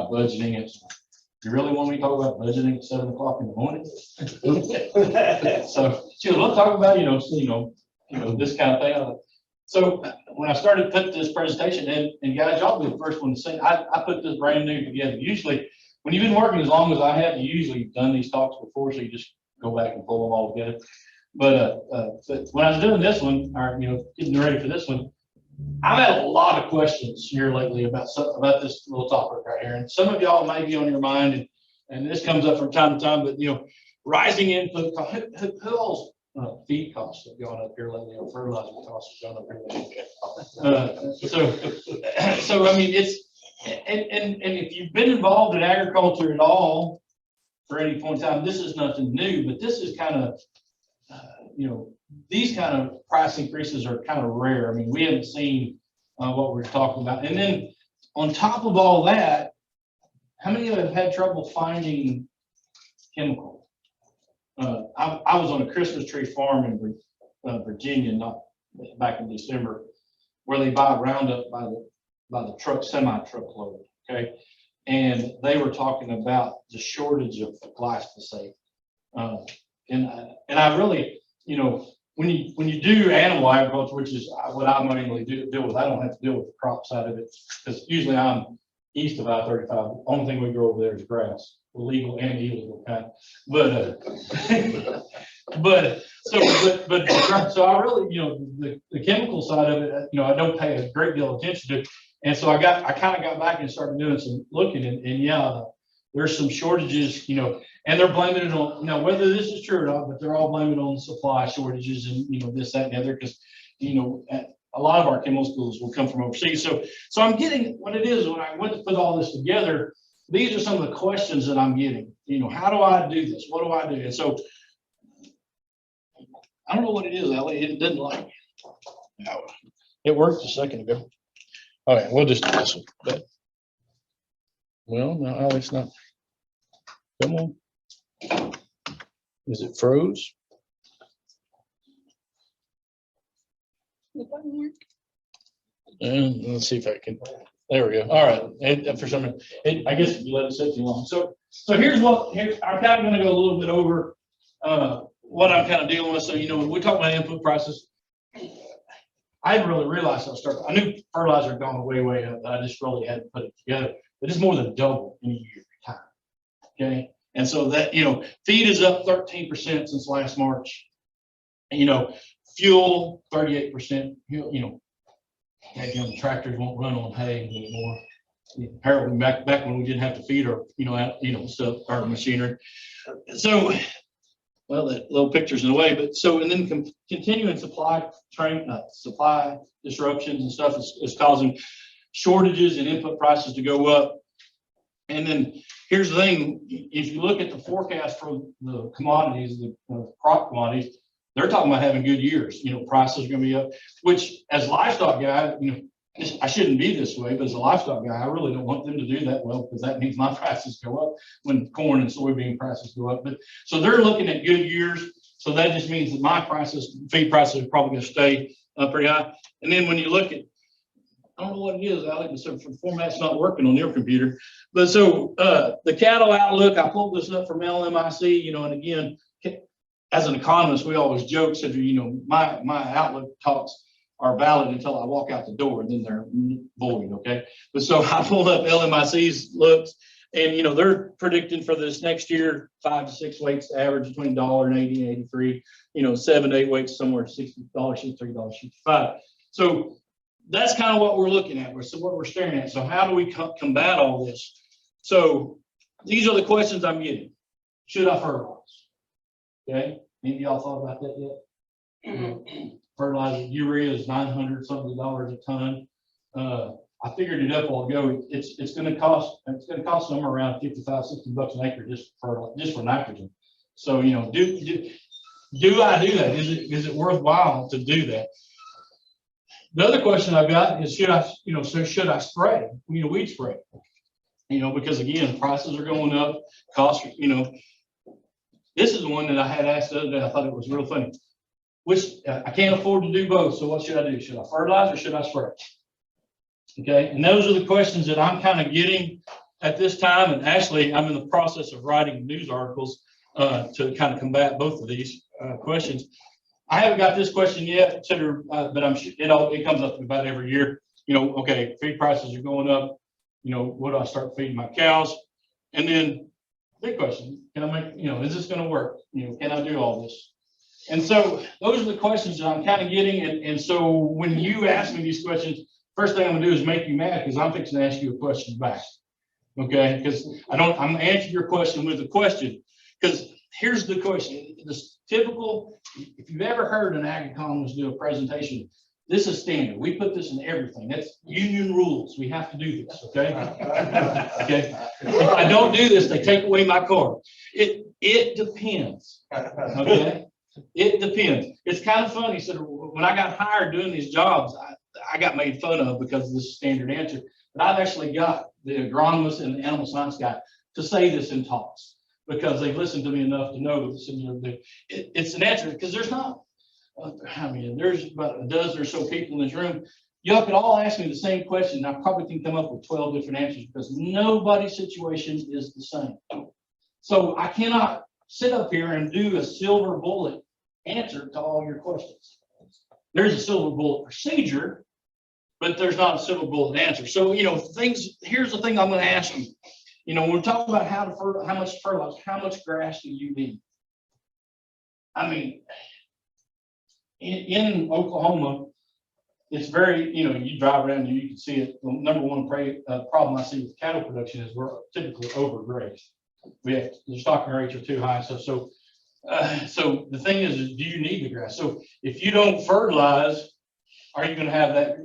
about budgeting. You really want me to talk about budgeting at 7 o'clock in the morning? So we'll talk about, this kind of thing. So when I started putting this presentation, and guys, y'all be the first one to say, I put this brand new together. Usually, when you've been working as long as I have, you usually done these talks before, so you just go back and pull them all together. But when I was doing this one, or getting ready for this one, I've had a lot of questions here lately about this little topic right here, and some of y'all may be on your mind, and this comes up from time to time. But rising input costs. Who all's feed costs have gone up here lately, or fertilizer costs have gone up here lately? So I mean, it's and if you've been involved in agriculture at all for any point in time, this is nothing new. But this is kind of these kind of price increases are kind of rare. I mean, we haven't seen what we're talking about. And then on top of all that, how many of you have had trouble finding chemical? I was on a Christmas tree farm in Virginia, not back in December, where they buy Roundup by the truck, semi-truckload. Okay, and they were talking about the shortage of glyphosate, and I really, when you do animal agriculture, which is what I mainly deal with, I don't have to deal with the crop side of it, because usually I'm east of I-35. The only thing we grow over there is grass, legal and illegal kind. So I really, the chemical side of it, I don't pay a great deal of attention to. And so I kind of got back and started doing some looking, and yeah, there's some shortages, and they're blaming it on, now whether this is true or not, but they're all blaming it on supply shortages and this, that, and the other, because a lot of our chemicals will come from overseas. So I'm getting what it is when I went to put all this together. These are some of the questions that I'm getting. How do I do this? What do I do? And so I don't know what it is, Ellie. It didn't like. No, it worked a second ago. All right, we'll just do this one. But, well, no, it's not. Come on. Is it froze? And let's see if I can. There we go. All right. For some reason, I guess you let it sit too long. So here's I'm kind of going to go a little bit over what I'm kind of dealing with. So when we talk about input prices, I didn't really realize I knew fertilizer had gone way up, but I just really hadn't put it together. But it's more than double in a year time. Okay. And so that, feed is up 13% since last March. Fuel 38%. The tractors won't run on hay anymore. Apparently back when we didn't have to feed our, stuff, our machinery. So, well, that little picture's in the way, but so, and then continuing supply disruptions and stuff is causing shortages and input prices to go up. And then here's the thing, if you look at the forecast for the commodities, the crop commodities, they're talking about having good years. Prices are going to be up, which as a livestock guy, I shouldn't be this way, but as a livestock guy, I really don't want them to do that well, because that means my prices go up when corn and soybean prices go up. But so they're looking at good years. So that just means that my feed prices are probably going to stay pretty high. And then when you look at, I don't know what it is, Alex, so the format's not working on your computer. But so the cattle outlook, I pulled this up from LMIC, and again, as an economist, we always joke, said, my outlook talks are valid until I walk out the door, and then they're void, okay? But so I pulled up LMIC's looks, and they're predicting for this next year 5 to 6 weights to average between $1.80 and 83, 7 to 8 weights somewhere $60, $63.65. So that's kind of what we're looking at. So what we're staring at. So how do we combat all this? So these are the questions I'm getting. Should I fertilize? Okay, any of y'all thought about that yet? Fertilizer, urea is $900 something a ton. I figured it up a while ago. It's going to cost somewhere around $55, $60 an acre just for nitrogen. So do I do that? Is it worthwhile to do that? The other question I've got is should I spray? Weed spray. Because again, prices are going up, costs. This is the one that I had asked the other day. I thought it was real funny. Which I can't afford to do both. So what should I do? Should I fertilize or should I spray? Okay, and those are the questions that I'm kind of getting. at this time, and actually I'm in the process of writing news articles to kind of combat both of these questions. I haven't got this question yet, but I'm sure it comes up about every year. Okay, feed prices are going up. What do I start feeding my cows? And then big question, can I make, is this going to work? Can I do all this? And so those are the questions that I'm kind of getting. And so when you ask me these questions, first thing I'm gonna do is make you mad because I'm fixing to ask you a question back. Okay, because I'm answering your question with a question. Because here's the question. This typical, if you've ever heard an ag economist do a presentation, this is standard. We put this in everything. That's union rules. We have to do this, okay? Okay. If I don't do this, they take away my car. It depends. Okay. It depends. It's kind of funny. So when I got hired doing these jobs, I got made fun of because of this standard answer. But I've actually got the agronomist and the animal science guy to say this in talks because they've listened to me enough to know that it's an answer. Because there's not, there's about a dozen or so people in this room. Y'all could all ask me the same question. And I probably can come up with 12 different answers because nobody's situation is the same. So I cannot sit up here and do a silver bullet answer to all your questions. There's a silver bullet procedure, but there's not a silver bullet answer. So, here's the thing I'm going to ask you. When we're talking about how much fertilizer, how much grass do you need? I mean, in Oklahoma, it's very, you drive around and you can see it. The number one problem I see with cattle production is we're typically overgrazed. The stocking rates are too high. So the thing is do you need the grass? So if you don't fertilize, are you going to have that,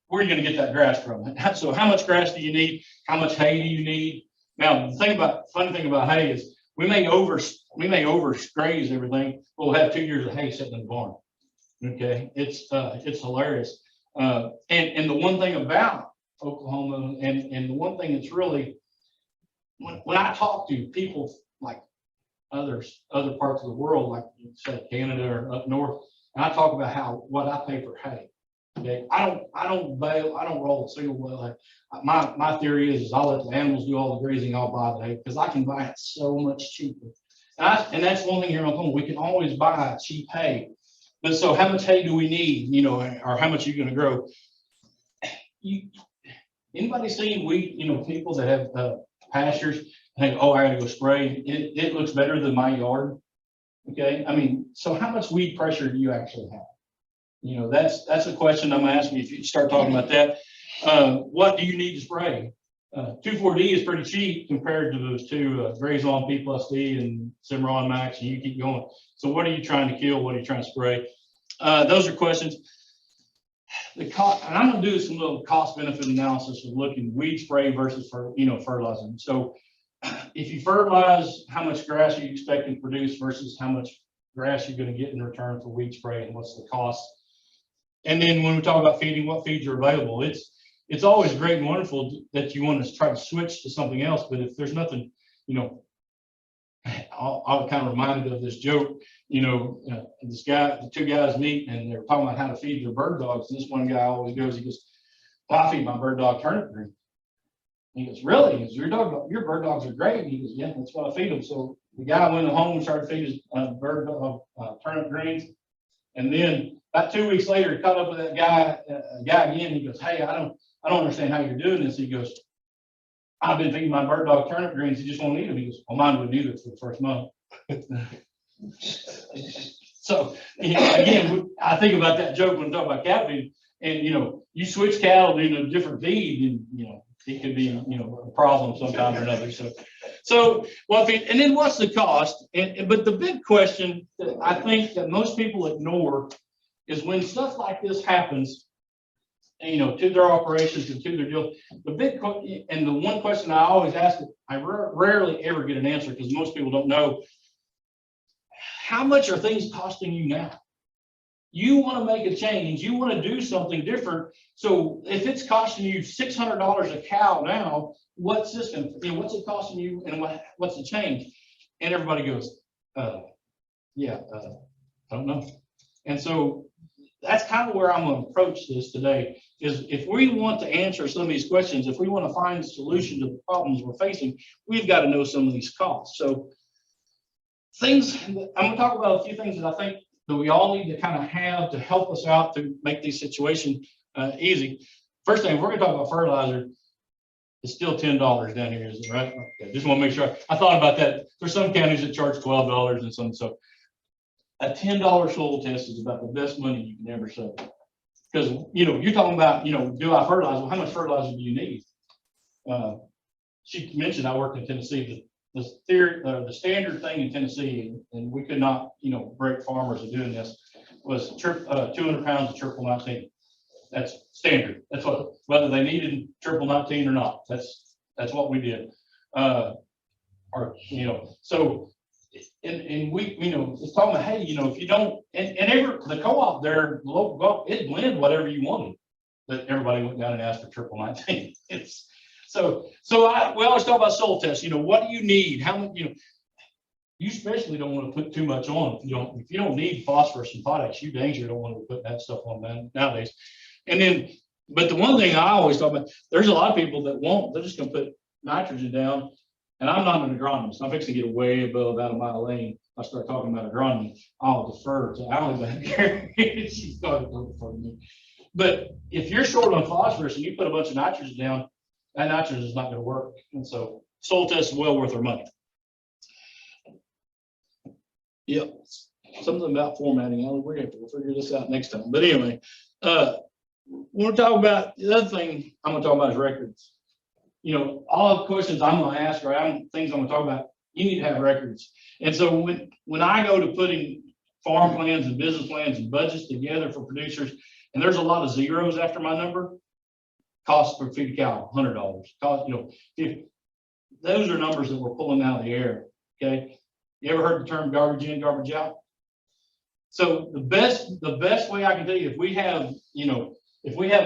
where are you going to get that grass from? So how much grass do you need? How much hay do you need? Now, the funny thing about hay is we may overgraze everything, but we'll have 2 years of hay sitting in the barn. Okay, it's hilarious. And the one thing about Oklahoma, and the one thing that's really, when I talk to people like other parts of the world, like say Canada or up north, and I talk about what I pay for hay. Okay, I don't roll a single bale. My theory is I'll let the animals do all the grazing. I'll buy the hay because I can buy it so much cheaper. And that's one thing here in Oklahoma. We can always buy cheap hay. But so how much hay do we need? Or how much are you going to grow? Anybody seen people that have pastures think, oh, I got to go spray. It looks better than my yard. Okay, I mean, so how much weed pressure do you actually have? That's a question I'm asking you if you start talking about that. What do you need to spray? 2,4-D is pretty cheap compared to those two, Grazon P plus D and Cimarron Max, and you keep going. So what are you trying to kill? What are you trying to spray? Those are questions. The cost, and I'm going to do some little cost benefit analysis of looking weed spray versus fertilizing. So if you fertilize, how much grass are you expecting to produce versus how much grass you're going to get in return for weed spray, and what's the cost? And then when we talk about feeding, what feeds are available, it's always great and wonderful that you want to try to switch to something else, but if there's nothing, I'm kind of reminded of this joke. The two guys meet and they're talking about how to feed their bird dogs. And this one guy always goes, well, I feed my bird dog turnip greens. He goes, really? He goes, your bird dogs are great. And he goes, yeah, that's what I feed them. So the guy went home and started feeding his bird dog turnip greens. And then about 2 weeks later, he caught up with that guy again. He goes, hey, I don't understand how you're doing this. He goes, I've been feeding my bird dog turnip greens. He just won't eat them. He goes, well, mine wouldn't either for the first month. So again, I think about that joke when I talk about cattle feed, and you switch cattle to a different feed, and it could be a problem sometime or another. So well, and then what's the cost? But the big question that I think that most people ignore is when stuff like this happens, to their operations and to their deal. And the one question I always ask, I rarely ever get an answer because most people don't know. How much are things costing you now? You want to make a change. You want to do something different. So if it's costing you $600 a cow now, what's this going to? What's it costing you, and what's the change? And everybody goes, I don't know. And so that's kind of where I'm going to approach this today, is if we want to answer some of these questions, if we want to find a solution to the problems we're facing, we've got to know some of these costs. So I'm going to talk about a few things that I think that we all need to kind of have to help us out to make these situations easy. First thing, we're going to talk about fertilizer. It's still $10 down here, is it right? Okay, just want to make sure. I thought about that. There's some counties that charge $12 and some. So a $10 soil test is about the best money you can ever save. Because, you're talking about, do I fertilize? Well, how much fertilizer do you need? She mentioned I worked in Tennessee. The standard thing in Tennessee, and we could not, break farmers of doing this, was 200 pounds of triple 19. That's standard. That's what, whether they needed triple 19 or not. That's what we did. So, and we, it's talking about, hey, if you don't, the co-op there, the local co-op, it blended whatever you wanted, but everybody went down and asked for triple 19. We always talk about soil tests. What do you need? How much, you especially don't want to put too much on. If you don't need phosphorus and potash, you dang sure don't want to put that stuff on nowadays. And then, but the one thing I always talk about, there's a lot of people that won't, they're just going to put nitrogen down. And I'm not an agronomist. I'm fixing to get way above out of my lane. I start talking about agronomy, I'll defer to Allie back there. She's started to defer to me. But if you're short on phosphorus and you put a bunch of nitrogen down, that nitrogen is not going to work. And so soil test is well worth our money. Yep. Something about formatting, Allie, we'll figure this out next time. But anyway, we'll talk about the other thing I'm going to talk about is records. All the questions I'm going to ask or things I'm going to talk about, you need to have records. And so when I go to putting farm plans and business plans and budgets together for producers, and there's a lot of zeros after my number, cost per feed a cow, $100. Cost, if those are numbers that we're pulling out of the air. Okay. You ever heard the term garbage in, garbage out? So the best way I can tell you, if we have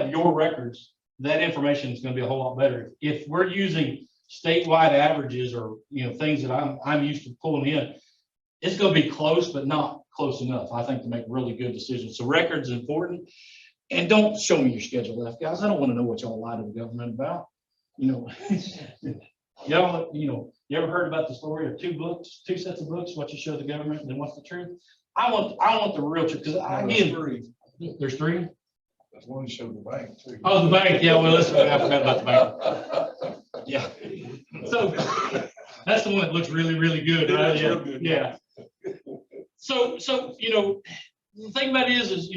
your records, that information is going to be a whole lot better. If we're using statewide averages or things that I'm used to pulling in, it's going to be close, but not close enough, I think, to make really good decisions. So records is important. And don't show me your schedule left, guys. I don't want to know what y'all lie to the government about. Y'all, you ever heard about the story of two sets of books, what you show the government and then what's the truth? I want the real truth, because there's three. That's one showed the bank too. Oh, the bank. Yeah, well, listen, I forgot about the bank. Yeah. So that's the one that looks really, really good, right? Yeah. Good. Yeah. So the thing about it is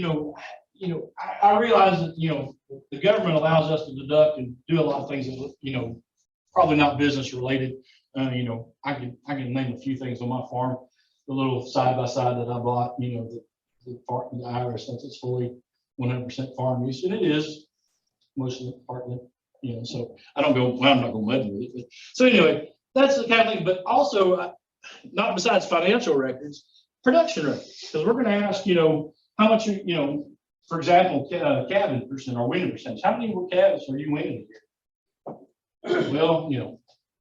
I realize that the government allows us to deduct and do a lot of things that probably not business related. I can name a few things on my farm. The little side by side that I bought, the IRS thinks it's fully 100% farm use, and it is mostly partly, so I don't go, well, I'm not going to meddle with it. But, so anyway, that's the kind of thing, but also not besides financial records, production records, because we're going to ask, how much, for example, calving percent or weaning percentage, how many calves are you weaning here? Well,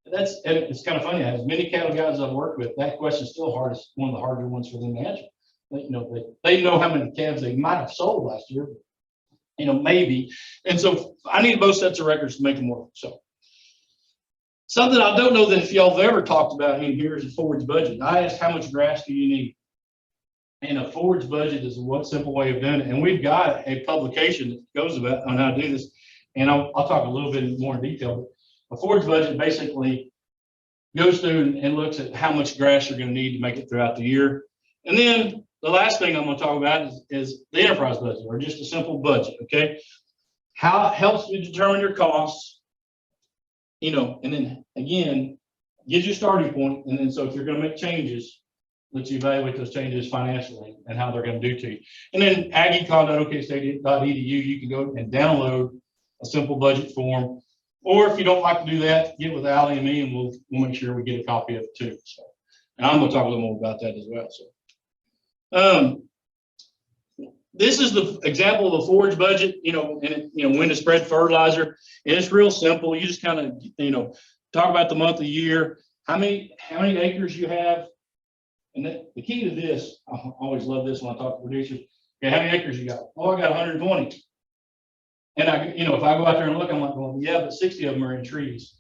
it's kind of funny. As many cattle guys I've worked with, that question is still one of the harder ones for them to answer. They know how many calves they might have sold last year, maybe. And so I need both sets of records to make them work. So something I don't know that if y'all have ever talked about in here is a forage budget. I asked, how much grass do you need? And a forage budget is one simple way of doing it. And we've got a publication that goes about on how to do this. And I'll talk a little bit more in detail. But a forage budget basically goes through and looks at how much grass you're going to need to make it throughout the year. And then the last thing I'm going to talk about is the enterprise budget, or just a simple budget. Okay. How it helps you determine your costs, and then again, gives you a starting point. And then, so if you're going to make changes, let you evaluate those changes financially and how they're going to do to you. And then agecon.okstate.edu, you can go and download a simple budget form. Or if you don't like to do that, get with Allie and me, and we'll make sure we get a copy of it too. So, and I'm going to talk a little more about that as well. So, this is the example of a forage budget, when to spread fertilizer. And it's real simple. You just kind of, talk about the month of the year, how many acres you have. And the key to this, I always love this when I talk to producers, Okay, how many acres you got? Oh, I got 120. And if I go out there and look, I'm like, well, yeah, but 60 of them are in trees.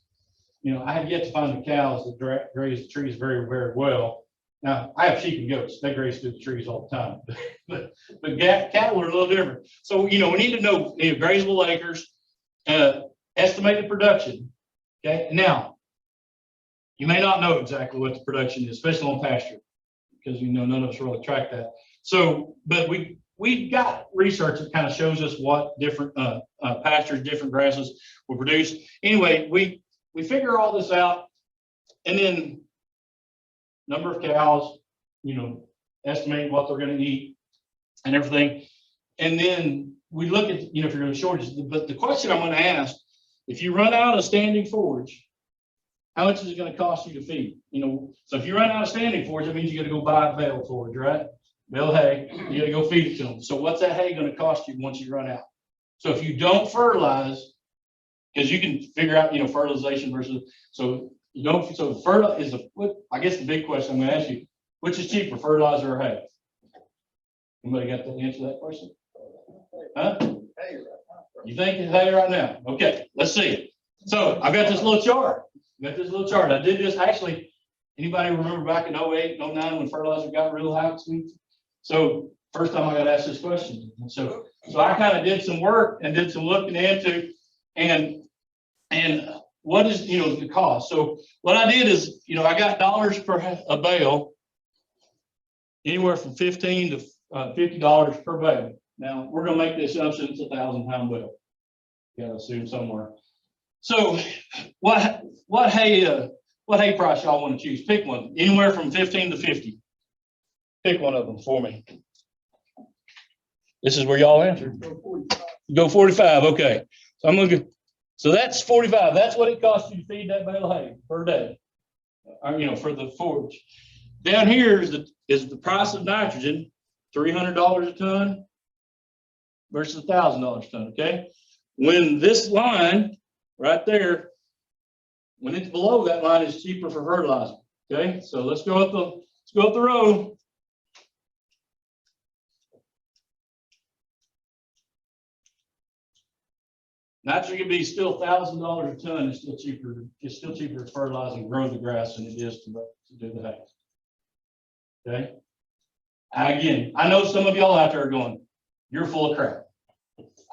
I have yet to find the cows that graze the trees very, very well. Now, I have sheep and goats. They graze through the trees all the time. but cattle are a little different. So, we need to know grazable acres, estimated production. Okay, now, you may not know exactly what the production is, especially on pasture, because none of us really track that. So, but we've got research that kind of shows us what different pastures, different grasses will produce. Anyway, we figure all this out, and then number of cows, estimate what they're going to eat and everything. And then we look at, if you're going to shortage. But the question I'm going to ask, if you run out of standing forage, how much is it going to cost you to feed? So if you run out of standing forage, that means you got to go buy bale forage, right? Bale hay, you got to go feed it to them. So what's that hay going to cost you once you run out? So if you don't fertilize, because you can figure out, fertilization versus, so you don't, so fertilizer is I guess the big question I'm going to ask you, which is cheaper, fertilizer or hay? Anybody got the answer to that question? Huh? You think it's hay right now? Okay, let's see it. So I've got this little chart. I did this actually. Anybody remember back in 08, 09 when fertilizer got real high? So first time I got asked this question. So I kind of did some work and did some looking into, and what is the cost. So what I did is I got dollars per a bale, anywhere from $15 to $50 per bale. Now we're going to make the assumption it's a 1,000-pound bale. You got to assume somewhere. So what hay price y'all want to choose? Pick one, anywhere from 15 to 50. Pick one of them for me. This is where y'all answer. Go 45. Okay. So I'm looking. So that's 45. That's what it costs you to feed that bale of hay per day. For the forage. Down here is the price of nitrogen, $300 a ton versus $1,000 a ton. Okay. When this line right there, when it's below that line, is cheaper for fertilizer. Okay, so let's go up the road. Nitrogen can be still $1,000 a ton. It's still cheaper. It's still cheaper to fertilize and grow the grass than it is to do the hay. Okay. Again, I know some of y'all out there are going, "You're full of crap."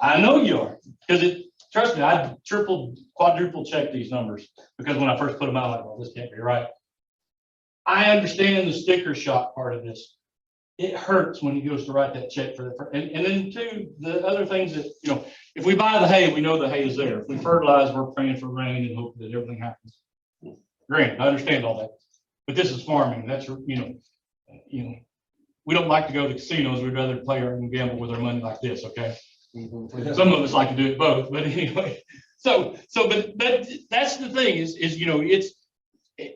I know you are, because trust me, I quadruple check these numbers, because when I first put them out, I thought, well, this can't be right. I understand the sticker shock part of this. It hurts when he goes to write that check for that. And then too, the other things that, if we buy the hay, we know the hay is there. If we fertilize, we're praying for rain and hope that everything happens. Granted, I understand all that, but this is farming. That's, we don't like to go to casinos. We'd rather play and gamble with our money like this. Okay. Some of us like to do it both, but anyway. But that's the thing is it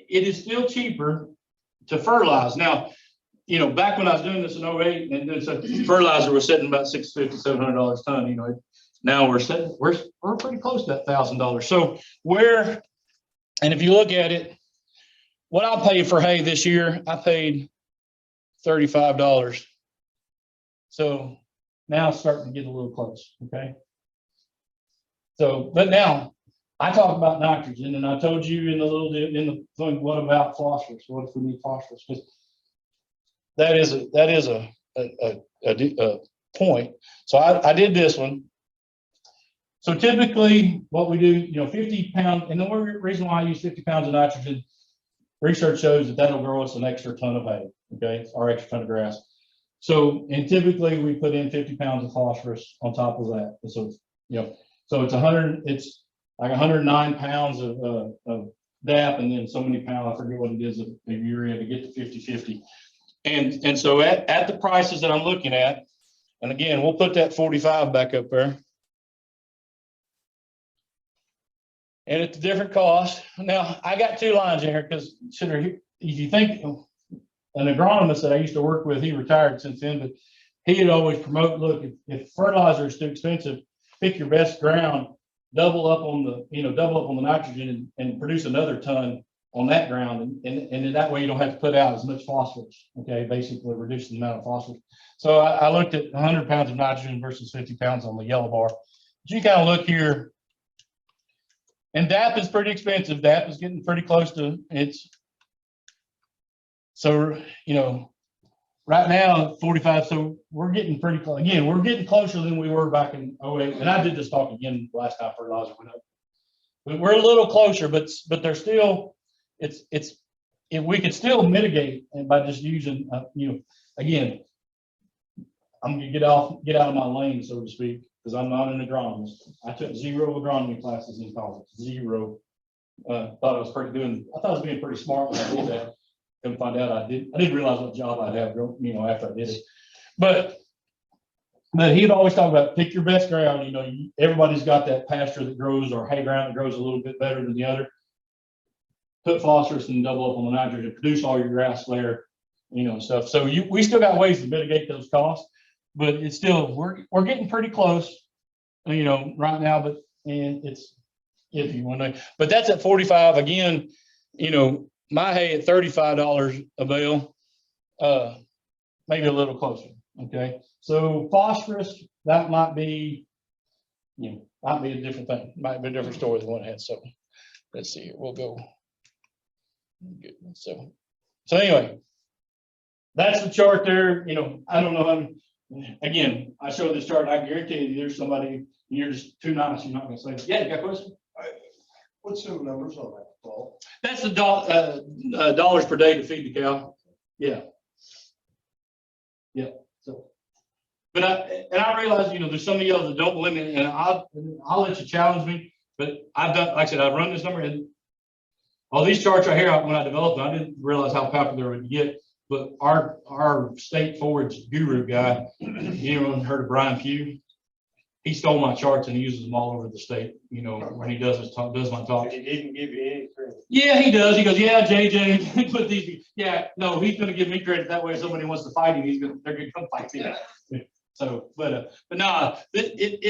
is still cheaper to fertilize. Now, back when I was doing this in 08, and then so fertilizer was sitting about $650, $700 a ton. Now we're pretty close to that $1,000. So and if you look at it, what I paid for hay this year, I paid $35. So now it's starting to get a little close. Okay. So, but now I talked about nitrogen, and I told you in the thing, what about phosphorus? What if we need phosphorus? Because that is a point. So I did this one. So typically what we do, 50 pounds, and the reason why I use 50 pounds of nitrogen, research shows that'll grow us an extra ton of hay, okay, or extra ton of grass. So, and typically we put in 50 pounds of phosphorus on top of that. So, so it's like 109 pounds of DAP, and then so many pounds, I forget what it is, of urea to get to 50-50. And so at the prices that I'm looking at, and again, we'll put that 45 back up there. And it's a different cost. Now, I got two lines in here, because if you think, an agronomist that I used to work with, he retired since then, but he would always promote, look, if fertilizer is too expensive, pick your best ground, double up on the nitrogen, and produce another ton on that ground, and then that way you don't have to put out as much phosphorus. Okay, basically reduce the amount of phosphorus. So I looked at 100 pounds of nitrogen versus 50 pounds on the yellow bar. But you kind of look here, and DAP is pretty expensive. DAP is getting pretty close to its. So right now 45. So we're getting pretty close. Again, we're getting closer than we were back in 08. And I did this talk again last time fertilizer went up. But we're a little closer, but there's still. If we could still mitigate and by just using, again, I'm gonna get out of my lane, so to speak, because I'm not an agronomist. I took 0 agronomy classes in college, 0. Thought I was I thought I was being pretty smart when I did that. Couldn't find out I didn't realize what job I'd have, after I did it. But he'd always talk about pick your best ground. Everybody's got that pasture that grows or hay ground that grows a little bit better than the other. Put phosphorus and double up on the nitrogen, produce all your grass layer, stuff. So we still got ways to mitigate those costs, but it's still, we're getting pretty close, right now, but, and it's, if you want to, but that's at 45 again, my hay at $35 a bale, maybe a little closer. Okay. So phosphorus, that might be, might be a different thing, might be a different story than what I had. So let's see here. We'll go. Good. So anyway, that's the chart there. I don't know. Again, I showed this chart. I guarantee you, there's somebody. You're just too nice. You're not going to say, "Yeah, you got a question?" What's some numbers on that, Paul? That's the dollars per day to feed the cow. Yeah. So, but I realize there's some of y'all that don't believe me, and I'll let you challenge me. But I've done, like I said, I've run this number and. All these charts right here, when I developed them, I didn't realize how popular it would get. But our state forage guru guy, anyone heard of Brian Pugh? He stole my charts and he uses them all over the state. When he does my talk. He didn't give you any credit. Yeah, he does. He goes, yeah, JJ, put these. Yeah, no, he's going to give me credit. That way, if somebody wants to fight him, they're going to come fight me. So, but nah, but it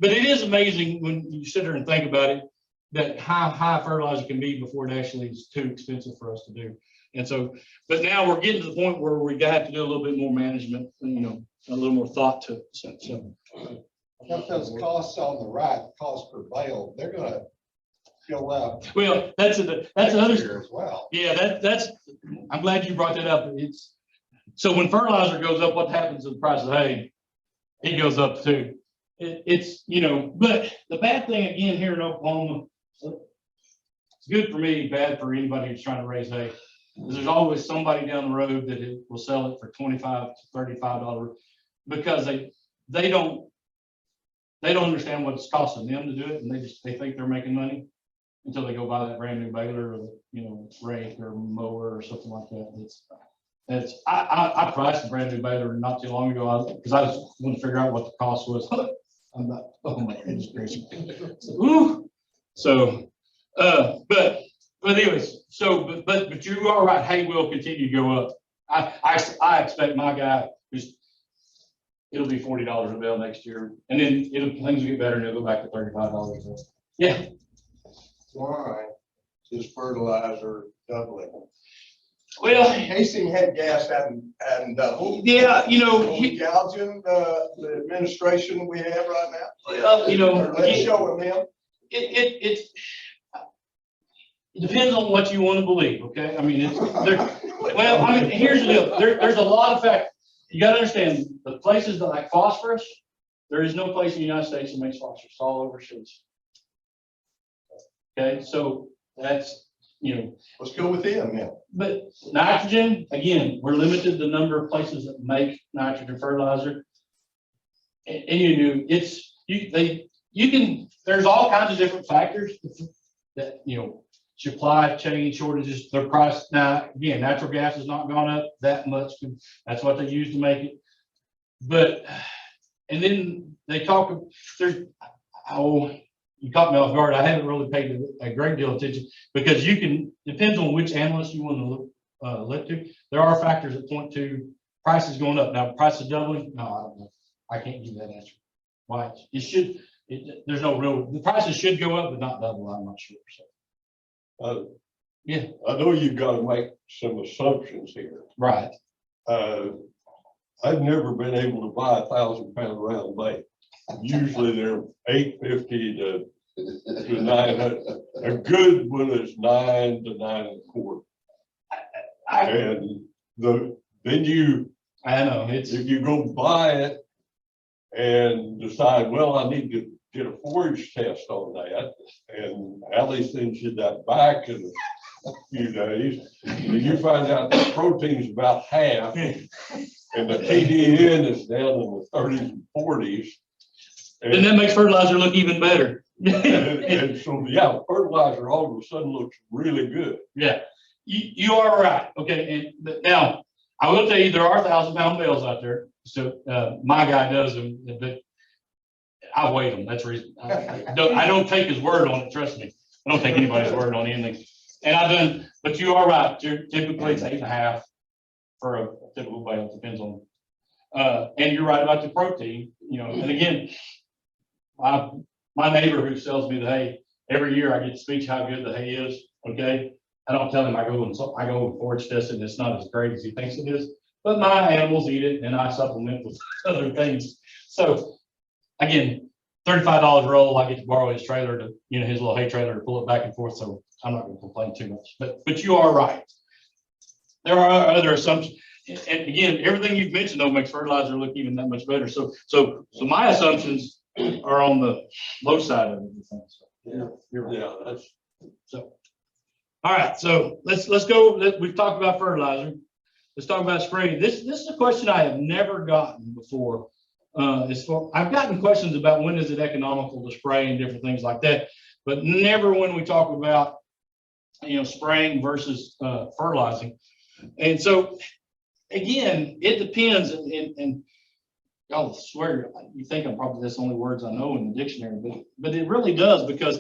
is amazing when you sit there and think about it. That high fertilizer can be before it actually is too expensive for us to do. And so, but now we're getting to the point where we have to do a little bit more management, a little more thought to it. So Got those costs on the right, cost per bale, they're gonna go up. Well, that's another year as well. Yeah, that's I'm glad you brought that up. So when fertilizer goes up, what happens to the price of hay? It goes up too. It's but the bad thing again here in Oklahoma. It's good for me, bad for anybody who's trying to raise hay. There's always somebody down the road that will sell it for $25 to $35 because they don't understand what it's costing them to do it, and they think they're making money until they go buy that brand new baler or rake or mower or something like that. I priced a brand new baler not too long ago because I just wanted to figure out what the cost was. I'm not. Oh my goodness gracious. So, but anyways, but you are right. Hay will continue to go up. I expect my guy it'll be $40 a bale next year, and then things will get better and it'll go back to $35. Yeah. Why is fertilizer doubling? Well, Hastings had gas and doubled. yeah, Gouging the administration we have right now. Well, Let's show them. It depends on what you want to believe. Okay, I mean, here's the deal. There's a lot of factors. You got to understand the places that like phosphorus. There is no place in the United States that makes phosphorus. It's all overseas. Okay, so that's Let's go with them then. But nitrogen, again, we're limited to the number of places that make nitrogen fertilizer. And there's all kinds of different factors that supply chain shortages, their price. Now again, natural gas has not gone up that much. That's what they use to make it. But and then they talk you caught me off guard. I haven't really paid a great deal of attention because depends on which analyst you want to look to. There are factors that point to prices going up. Now, prices doubling? No, I don't know. I can't give that answer. Why? There's no real, the prices should go up, but not double. I'm not sure. So. Yeah. I know you've got to make some assumptions here. Right. I've never been able to buy 1,000-pound round bait. Usually they're 850 to 900. A good one is 9 to 9.25. And then you, I know it's if you go buy it and decide, well, I need to get a forage test on that, and Allie sends you that back in a few days, and you find out the protein's about half, and the TDN is down in the 30s and 40s. and that makes fertilizer look even better. and so, yeah, fertilizer all of a sudden looks really good. Yeah, you are right. Okay, and now I will tell you there are 1,000-pound bales out there. So my guy does them, but I weigh them. That's the reason. I don't take his word on it. Trust me, I don't take anybody's word on anything. And I've done, but you are right. Typically it's 8.5 for a typical bale. It depends on. And you're right about the protein. You know, and again, my neighbor who sells me the hay, every year I get to speech how good the hay is. Okay, I don't tell him I go and forage test it, and it's not as great as he thinks it is. But my animals eat it, and I supplement with other things. So again, $35 roll. I get to borrow his trailer to, you know, his little hay trailer to pull it back and forth. So I'm not going to complain too much. But you are right. There are other assumptions. And again, everything you've mentioned though makes fertilizer look even that much better. So my assumptions are on the low side of everything. So Yeah, you're right. yeah, that's So all right. So let's go. We've talked about fertilizer. Let's talk about spraying. This is a question I have never gotten before. I've gotten questions about when is it economical to spray and different things like that, but never when we talk about, you know, spraying versus fertilizing. And so again, it depends. And I'll swear, you think I'm probably that's the only words I know in the dictionary, but it really does, because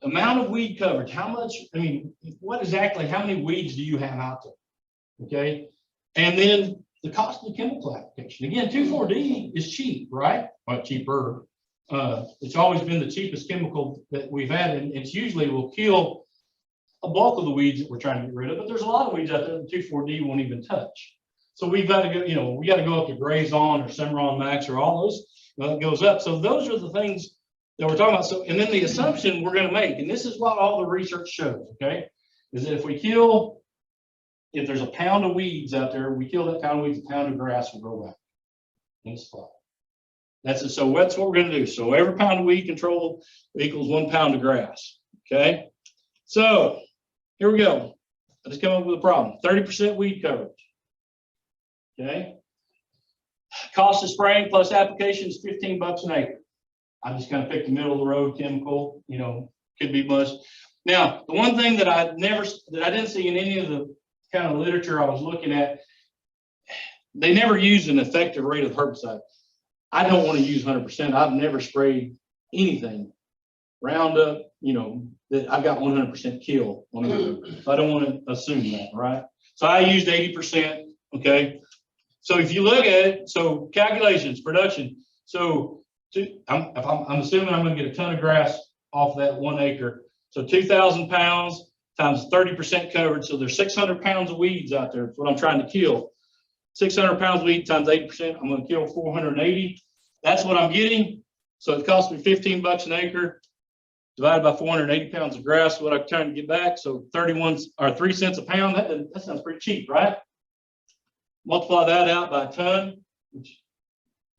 amount of weed coverage, how much, I mean, what exactly, how many weeds do you have out there? Okay. And then the cost of the chemical application. Again, 2,4-D is cheap, right? Well, cheaper. It's always been the cheapest chemical that we've had, and it's usually will kill a bulk of the weeds that we're trying to get rid of. But there's a lot of weeds out there that 2,4-D won't even touch. So we've got to go, you know, we got to go up to Grazon or Cimarron Max or all those, it goes up. So those are the things that we're talking about. So, and then the assumption we're going to make, and this is what all the research shows, okay, is that if there's a pound of weeds out there, we kill that pound of weeds, a pound of grass will grow back in the spot. That's it. So that's what we're going to do. So every pound of weed control equals 1 pound of grass. Okay. So here we go. I just come up with a problem. 30% weed coverage. Okay. Cost of spraying plus application is $15 an acre. I just kind of picked the middle of the road chemical, you know, could be much. Now, the one thing that I didn't see in any of the kind of literature I was looking at, they never use an effective rate of herbicide. I don't want to use 100%. I've never sprayed anything Roundup, you know, that I've got 100% kill on it. So I don't want to assume that, right? So I used 80%. Okay. So if you look at it, so calculations, production. So I'm assuming I'm going to get a ton of grass off that 1 acre. So 2,000 pounds times 30% coverage. So there's 600 pounds of weeds out there. That's what I'm trying to kill. 600 pounds of weed times 8%. I'm going to kill 480. That's what I'm getting. So it costs me $15 an acre divided by 480 pounds of grass. What I'm trying to get back. So 31 or 3 cents a pound. That sounds pretty cheap, right? Multiply that out by a ton, which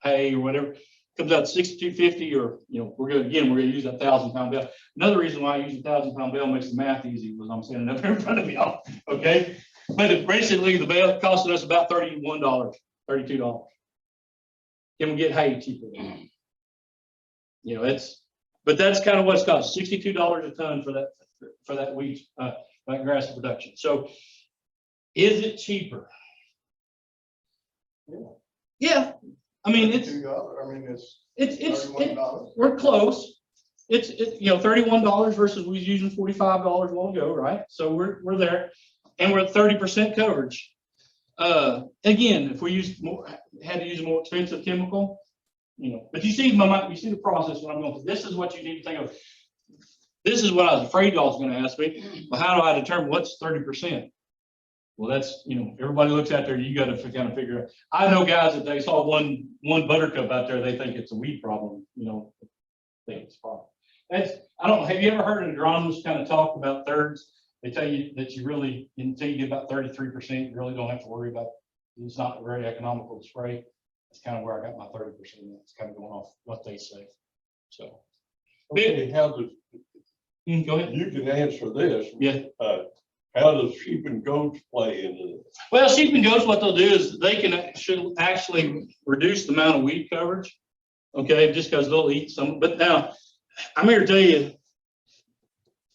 hay or whatever, comes out 6,250, or, you know, we're going to use that 1,000-pound bale. Another reason why I use a 1,000-pound bale makes the math easy was I'm standing up here in front of y'all. Okay. But basically the bale costed us about $31, $32. Can we get hay cheaper? You know, but that's kind of what it's cost, $62 a ton for that wheat, that grass production. So is it cheaper? Yeah. I mean, it's we're close. It's you know, $31 versus we was using $45 a while ago, right? So we're there, and we're at 30% coverage. Again, if we had to use a more expensive chemical, you know, but you see the process when I'm going through. This is what you need to think of. this is what I was afraid y'all was gonna ask me. Well, how do I determine what's 30%? Well, that's, everybody looks out there, you gotta kind of figure out. I know guys that they saw one buttercup out there, they think it's a weed problem, think it's a problem. I don't, have you ever heard an agronomist kind of talk about thirds? They tell you that you really, until you get about 33%, you really don't have to worry about, it's not very economical to spray. That's kind of where I got my 30%. It's kind of going off what they say. So. Okay, how does, Go ahead. you can answer this. Yeah. How does sheep and goats play into this? Well, sheep and goats, what they'll do is they can should actually reduce the amount of weed coverage. Okay, just because they'll eat some. But now, I'm here to tell you,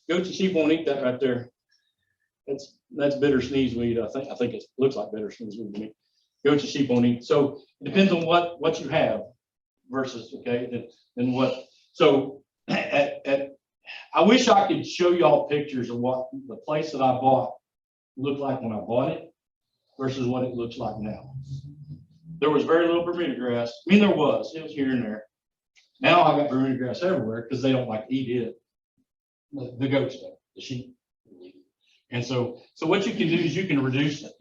goats and sheep won't eat that right there. That's bitter sneeze weed. I think it looks like bitter sneeze weed to me. Goats and sheep won't eat. So it depends on what you have versus then what. So I wish I could show y'all pictures of what the place that I bought looked like when I bought it versus what it looks like now. There was very little Bermuda grass. I mean, it was here and there. Now I got Bermuda grass everywhere because they don't like to eat it. The goats don't, the sheep. And so what you can do is you can reduce it.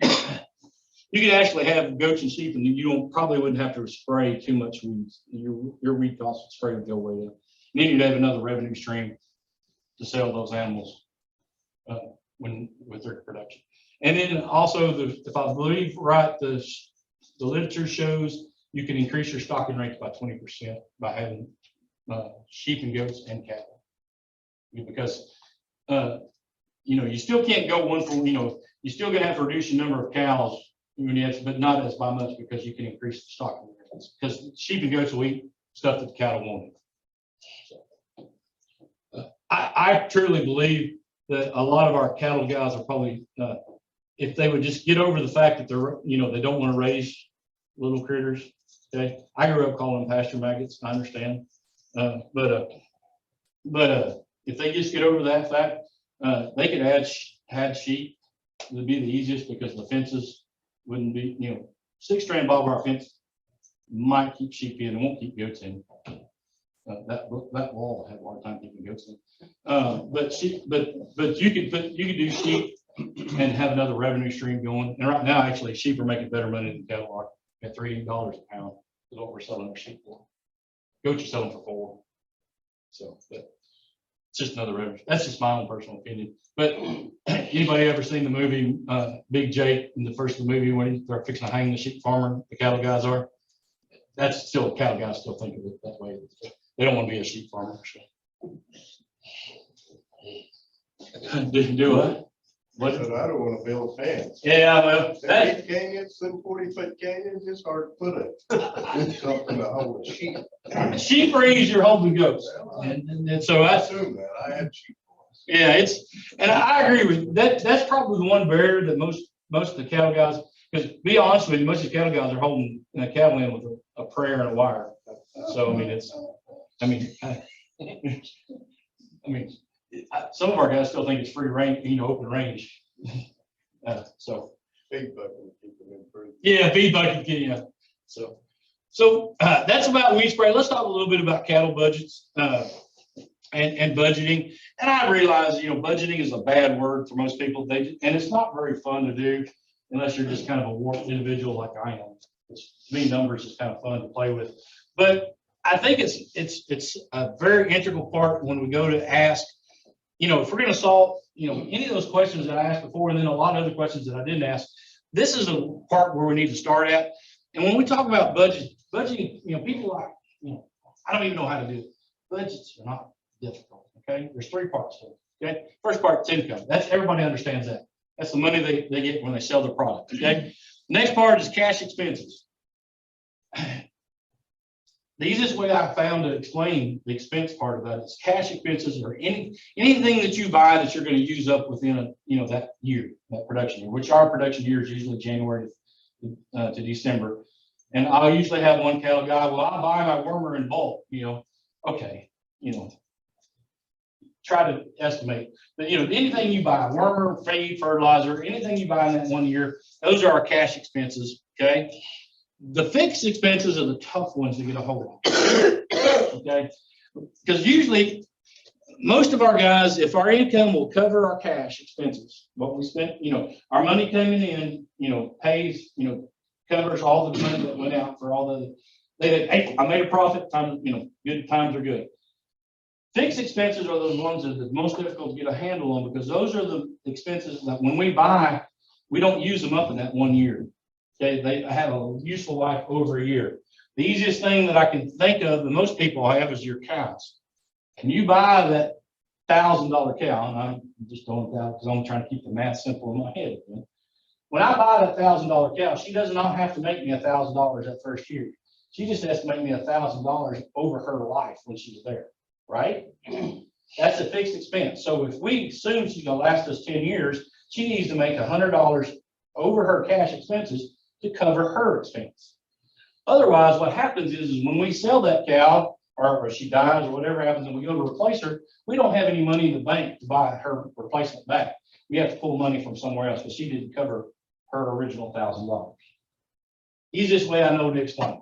You can actually have goats and sheep, and you probably wouldn't have to spray too much weeds. Your weed cost of spray would go way up. And then you'd have another revenue stream to sell those animals with their production. And then also, if I believe right, the literature shows you can increase your stocking rates by 20% by having sheep and goats and cattle, because you still can't go one for you're still going to have to reduce the number of cows, but not as by much, because you can increase the stocking rates, because sheep and goats will eat stuff that the cattle won't eat. So, I truly believe that a lot of our cattle guys are probably, if they would just get over the fact that they're, they don't want to raise little critters. Okay, I grew up calling them pasture maggots. I understand, but if they just get over that fact, they could add sheep. It would be the easiest, because the fences wouldn't be, 6-strand barbed wire fence might keep sheep in and won't keep goats in. That wall had a hard time keeping goats in. But you could do sheep and have another revenue stream going. And right now, actually, sheep are making better money than cattle are at $3 a pound. Is what we're selling our sheep for. Goats are selling for $4. So, but it's just another revenue. That's just my own personal opinion. But anybody ever seen the movie Big Jake, in the first of the movie when they're fixing to hang the sheep farmer? The cattle guys are. That's still, cattle guys still think of it that way. They don't want to be a sheep farmer. Do what? I said, I don't want to build a fence. Yeah, well, Them 8 canyons, them 40-foot canyons, it's hard to put something to hold a sheep. sheep are easier holding goats. And so I I, assume that. I had sheep. yeah, and I agree with that. That's probably the one barrier that most of the cattle guys, because to be honest with you, most of the cattle guys are holding cattle in with a prayer and a wire. So, some of our guys still think it's free range, open range. So. Feed bucket would keep them in free. Yeah, feed bucket, yeah. So that's about weed spray. Let's talk a little bit about cattle budgets and budgeting. And I realize, budgeting is a bad word for most people. And it's not very fun to do unless you're just kind of a warped individual like I am. To me, numbers is kind of fun to play with. But I think it's a very integral part when we go to ask, if we're going to solve, any of those questions that I asked before, and then a lot of other questions that I didn't ask. This is a part where we need to start at. And when we talk about budgeting, people are, I don't even know how to do it. Budgets are not difficult. Okay, there's 3 parts to it. Okay, first part's income. That's, everybody understands that. That's the money they get when they sell their product. Okay, next part is cash expenses. The easiest way I found to explain the expense part of that is cash expenses, or anything that you buy that you're going to use up within that year, that production year, which our production year is usually January to December. And I'll usually have one cattle guy, well, I buy my wormer in bulk, okay, try to estimate. But anything you buy, wormer, feed, fertilizer, anything you buy in that 1 year, those are our cash expenses. Okay. The fixed expenses are the tough ones to get a hold of. Okay. Because usually most of our guys, if our income will cover our cash expenses, what we spent, our money coming in, pays, covers all the money that went out for all hey, I made a profit, time, good times are good. Fixed expenses are those ones that are the most difficult to get a handle on, because those are the expenses that when we buy, we don't use them up in that 1 year. Okay, they have a useful life over a year. The easiest thing that I can think of that most people have is your cows. Can you buy that $1,000 cow? And I'm just throwing it out because I'm trying to keep the math simple in my head. When I buy that $1,000 cow, she does not have to make me $1,000 that first year. She just has to make me $1,000 over her life when she's there, right? That's a fixed expense. So if we assume she's gonna last us 10 years, she needs to make $100 over her cash expenses to cover her expense. Otherwise, what happens is when we sell that cow, or she dies or whatever happens, and we go to replace her, we don't have any money in the bank to buy her replacement back. We have to pull money from somewhere else because she didn't cover her original $1,000. Easiest way I know to explain it.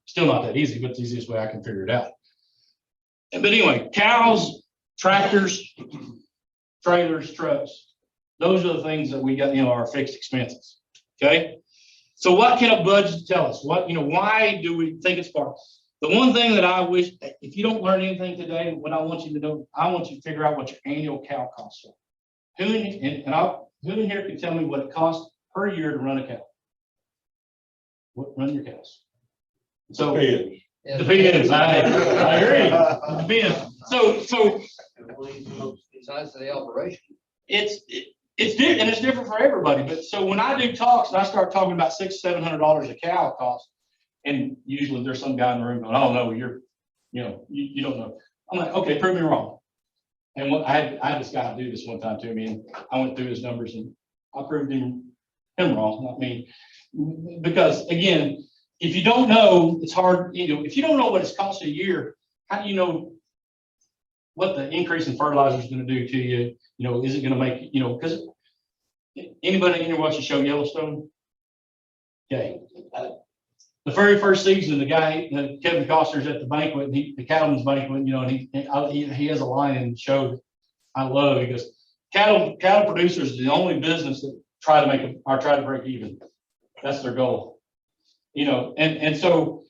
Still not that easy, but it's the easiest way I can figure it out. But anyway, cows, tractors, trailers, trucks, those are the things that we got, our fixed expenses. Okay. So what can a budget tell us? Why do we think it's part? The one thing that I wish, if you don't learn anything today, what I want you to do, I want you to figure out what your annual cow costs are. Who in here can tell me what it costs per year to run a cow? Run your cows. So depends. I agree. Depends. So besides the operation, it's different, and it's different for everybody. But so when I do talks and I start talking about $600-700 a cow cost, and usually there's some guy in the room going, "Oh no, you don't know." I'm like, "Okay, prove me wrong." And what I had this guy do this one time to me, and I went through his numbers and I proved him wrong, not me. Because again, if you don't know, it's hard. If you don't know what it's cost a year, how do you know what the increase in fertilizer is going to do to you? Is it going to make, because anybody in here watch the show Yellowstone? Okay. The very first season, the guy, Kevin Costner's at the banquet, and the cattleman's banquet, and he has a line in the show that I love. He goes, cattle producers are the only business that try to break even. That's their goal. And so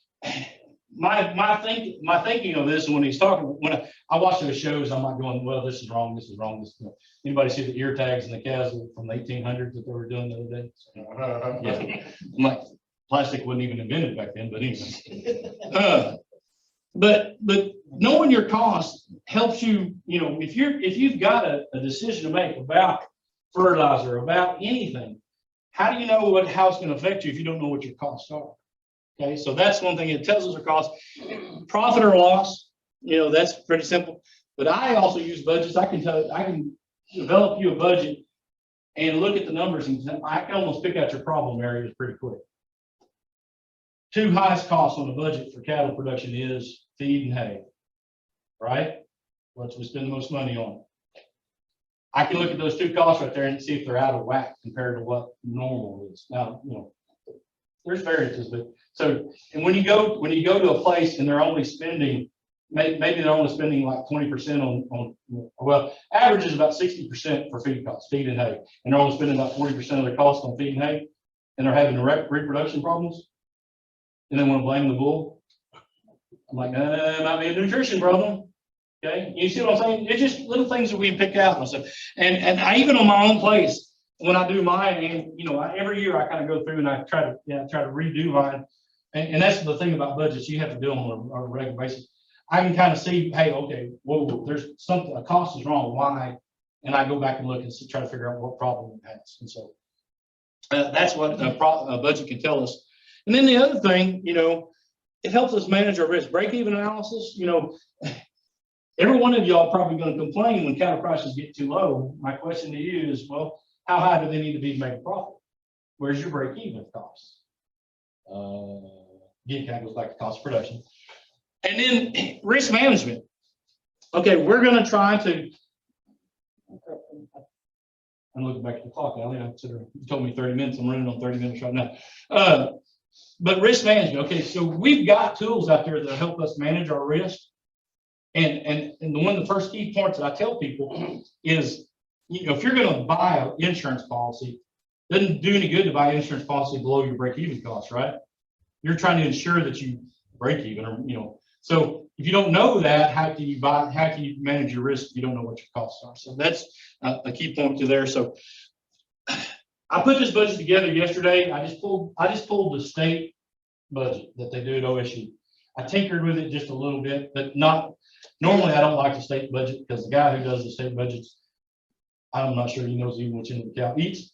my thinking of this when he's talking, when I watch those shows, I'm not going, well, this is wrong, this is wrong. Anybody see the ear tags and the calves from the 1800s that they were doing the other day? Yeah. I'm like, plastic wasn't even invented back then, but anyway. But knowing your cost helps you, if you've got a decision to make about fertilizer, about anything, how do you know how it's going to affect you if you don't know what your costs are? Okay, so that's one thing. It tells us our cost, profit or loss. That's pretty simple. But I also use budgets. I can develop you a budget and look at the numbers, and I can almost pick out your problem areas pretty quick. Two highest costs on the budget for cattle production is feed and hay, right? What we spend the most money on. I can look at those two costs right there and see if they're out of whack compared to what normal is. Now, there's variances, but and when you go to a place and they're only spending, maybe they're only spending like 20% on well, average is about 60% for feed costs, feed and hay, and they're only spending about 40% of their cost on feed and hay, and they're having reproduction problems, and they want to blame the bull. I'm like, it might be a nutrition problem. Okay, you see what I'm saying? It's just little things that we can pick out and stuff. And I even on my own place, when I do mine, and every year I kind of go through and I try to redo mine. And that's the thing about budgets, you have to do them on a regular basis. I can kind of see, hey, okay, whoa, there's something, a cost is wrong. Why? And I go back and look and try to figure out what problem it has. And so that's what a budget can tell us. And then the other thing, it helps us manage our risk. Break-even analysis, every one of y'all probably going to complain when cattle prices get too low. My question to you is, well, how high do they need to be to make a profit? Where's your break-even cost? Again, kind of goes back to cost of production. And then risk management. Okay, we're going to try to. I'm looking back at the clock now. You told me 30 minutes. I'm running on 30 minutes right now. But risk management. Okay, so we've got tools out there that help us manage our risk. And the one of the first key points that I tell people is, if you're going to buy an insurance policy, it doesn't do any good to buy an insurance policy below your break-even cost, right? You're trying to ensure that you break even, or so if you don't know that, how can you manage your risk if you don't know what your costs are? So that's a key point to there. So I put this budget together yesterday. I just pulled the state budget that they do at OSU. I tinkered with it just a little bit, but not normally. I don't like the state budget because the guy who does the state budgets, I'm not sure he knows even which end of the cow eats.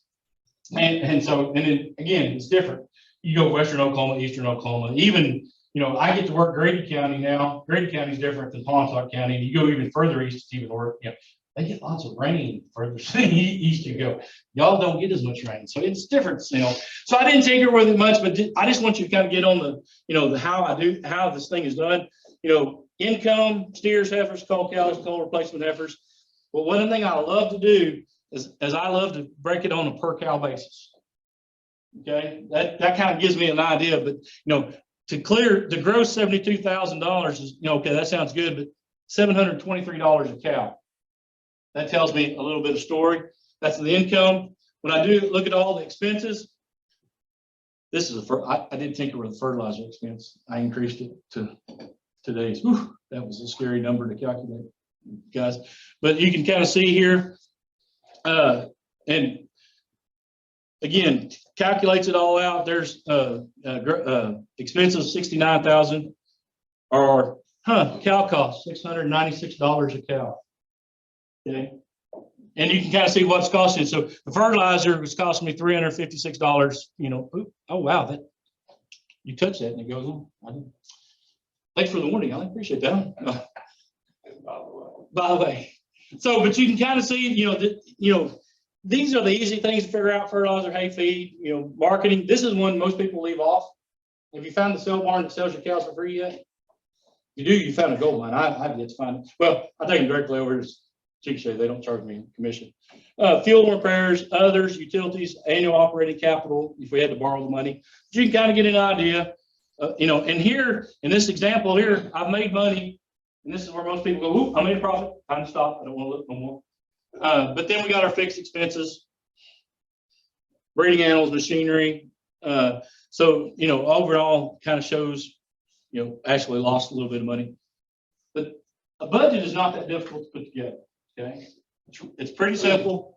And then again, it's different. You go Western Oklahoma, Eastern Oklahoma, even, I get to work Grady County now. Grady County is different than Pontotoc County. And you go even further east, it's even worse. They get lots of rain further east you go. Y'all don't get as much rain. So it's different, So I didn't tinker with it much, but I just want you to kind of get on the, how this thing is done. Income, steers, heifers, cull cows, cull replacement heifers. But one thing I love to do is I love to break it on a per cow basis. Okay, that kind of gives me an idea, but to gross $72,000 is, okay, that sounds good, but $723 a cow. That tells me a little bit of story. That's the income. When I do look at all the expenses, this is I did tinker with the fertilizer expense. I increased it to today's. Whew, that was a scary number to calculate, guys. But you can kind of see here, and again, calculates it all out. There's expenses $69,000, or cow cost $696 a cow. Okay, and you can kind of see what's costing. So the fertilizer was costing me $356. Oh wow, that you touch that and it goes on. Thanks for the warning. I appreciate that. By the way, so but you can kind of see, these are the easy things to figure out: fertilizer, hay feed, marketing. This is one most people leave off. Have you found the sale barn that sells your cows for free yet? If you do, you found a gold mine. I've yet to find it. Well, I take them directly over to Chickasha. They don't charge me commission. Fuel repairs, others, utilities, annual operating capital, if we had to borrow the money. But you can kind of get an idea. And here, in this example here, I've made money. And this is where most people go, I made a profit. Time to stop. I don't want to look no more. But then we got our fixed expenses, breeding animals, machinery. So, overall kind of shows, actually lost a little bit of money. But a budget is not that difficult to put together. Okay. It's pretty simple.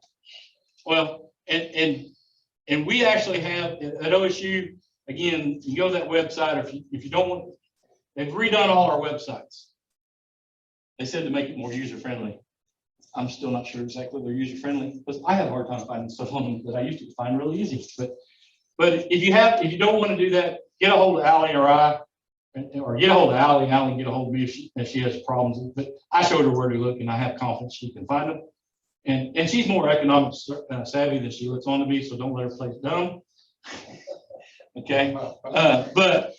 Well, and we actually have at OSU, again, you go to that website, if you don't want, they've redone all our websites. They said to make it more user-friendly. I'm still not sure exactly they're user-friendly, because I have a hard time finding stuff on them that I used to find really easy. But if you don't want to do that, get a hold of Allie or get a hold of Allie, and Allie get a hold of me if she has problems. But I showed her where to look, and I have confidence she can find them. And she's more economic savvy than she looks on to be, so don't let her play dumb. Okay, but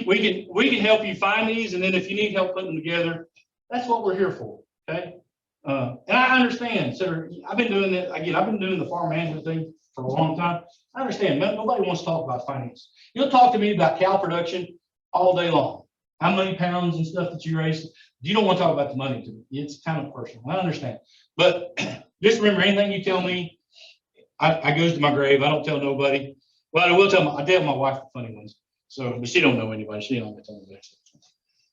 we can help you find these, and then if you need help putting them together, that's what we're here for. Okay, and I understand. So I've been doing it again. I've been doing the farm management thing for a long time. I understand. Nobody wants to talk about finance. You'll talk to me about cow production all day long. How many pounds and stuff that you raise. You don't want to talk about the money to me. It's kind of personal. I understand. But just remember, anything you tell me, I goes to my grave. I don't tell nobody. Well, I tell my wife the funny ones. So, but she don't know anybody. She don't tell anybody.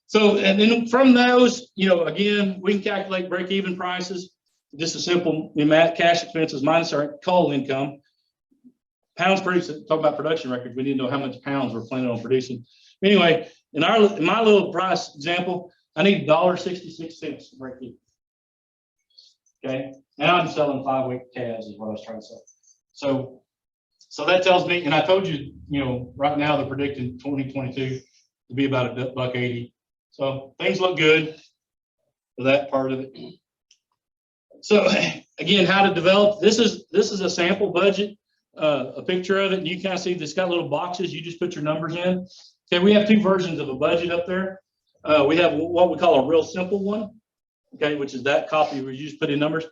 So, and then from those, again, we can calculate break-even prices. Just a simple cash expenses minus our coal income. Pounds produced. Talk about production records. We need to know how much pounds we're planning on producing. Anyway, in my little price example, I need $1.66 to break even. Okay, now I'm selling 5-week calves is what I was trying to say. So that tells me, and I told you, right now they're predicting 2022 to be about $1.80. So things look good for that part of it. So again, how to develop. This is a sample budget, a picture of it, and you kind of see this got little boxes. You just put your numbers in. Okay, we have two versions of a budget up there. We have what we call a real simple one, okay, which is that copy where you just put in numbers.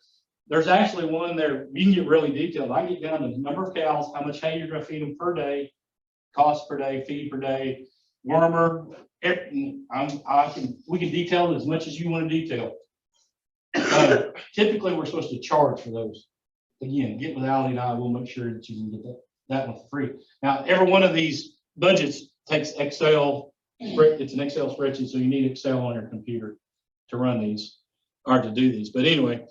There's actually one there, you can get really detailed. I get down to the number of cows, how much hay you're going to feed them per day, cost per day, feed per day, Wormer, we can detail it as much as you want to detail. Typically, we're supposed to charge for those. Again, get with Ally and I, we'll make sure that you can get that one for free. Now, every one of these budgets takes Excel, it's an Excel spreadsheet, so you need Excel on your computer to run these, or to do these. But anyway,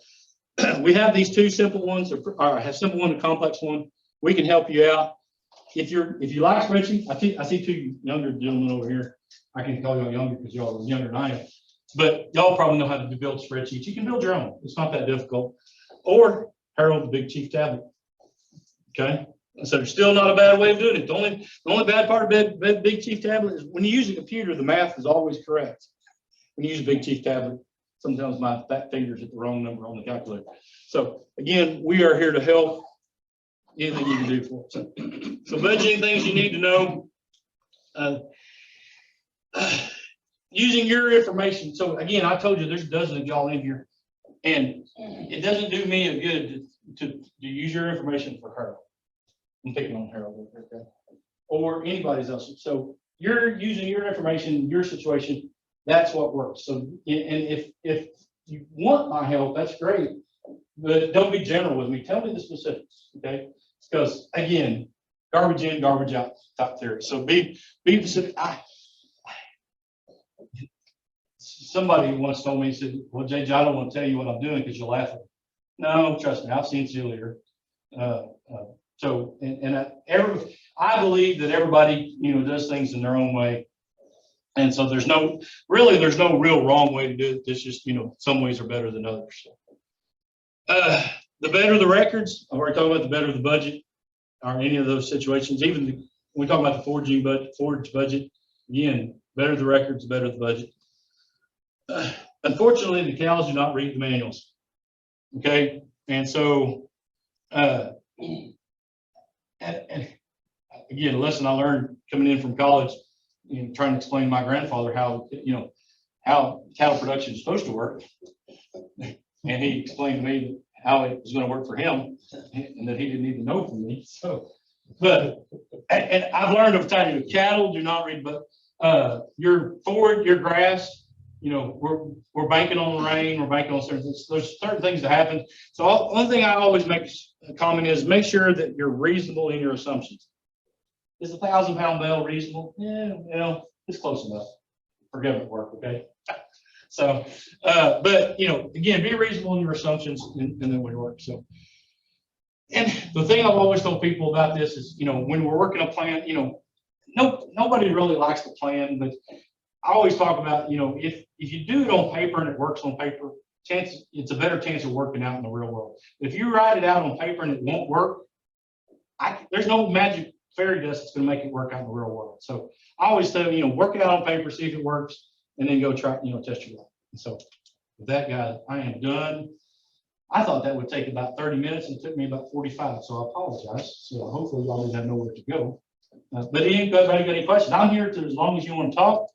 we have these two simple ones, or I have simple one and complex one. We can help you out. If you like spreadsheets, I see two younger gentlemen over here. I can call y'all younger because y'all are younger than I am. But y'all probably know how to build spreadsheets. You can build your own. It's not that difficult. Or Harold, the Big Chief tablet. Okay. So there's still not a bad way of doing it. The only bad part of Big Chief tablet is when you use a computer, the math is always correct. When you use a Big Chief tablet, sometimes my fat fingers hit the wrong number on the calculator. So again, we are here to help. Anything you can do for us. So budgeting things you need to know. Using your information. So again, I told you there's a dozen of y'all in here, and it doesn't do me a good to use your information for her. I'm picking on Harold, okay? Or anybody's else. So you're using your information, your situation. That's what works. So, and if you want my help, that's great. But don't be general with me. Tell me the specifics, okay? Because again, garbage in, garbage out type theory. So be specific. Somebody once told me, he said, well, JJ, I don't want to tell you what I'm doing because you'll laugh at me. No, trust me, I've seen Celia. So, I believe that everybody, does things in their own way. And so there's no real wrong way to do it. It's just, some ways are better than others. So. The better the records, I've already talked about the better the budget, or any of those situations. Even when we talk about the forge budget, again, better the records, better the budget. Unfortunately, the cows do not read the manuals. Okay, and so, and again, a lesson I learned coming in from college, trying to explain to my grandfather how cattle production is supposed to work, and he explained to me how it was going to work for him, and that he didn't even know from me. So, and I've learned over time, cattle do not read, but your forward, your grass, we're banking on the rain, we're banking on certain things. There's certain things that happen. So one thing I always make a comment is make sure that you're reasonable in your assumptions. Is a 1,000-pound bale reasonable? Yeah, it's close enough for government work, okay? So, but again, be reasonable in your assumptions, and then we work. So, and the thing I've always told people about this is, when we're working a plan, nobody really likes to plan, but I always talk about, if you do it on paper and it works on paper, it's a better chance of working out in the real world. If you write it out on paper and it won't work, there's no magic fairy dust that's going to make it work out in the real world. So I always say, work it out on paper, see if it works, and then go try, test your luck. And so with that, guys, I am done. I thought that would take about 30 minutes, and it took me about 45. So I apologize. So hopefully y'all didn't have nowhere to go. But anybody got any questions? I'm here as long as you want to talk.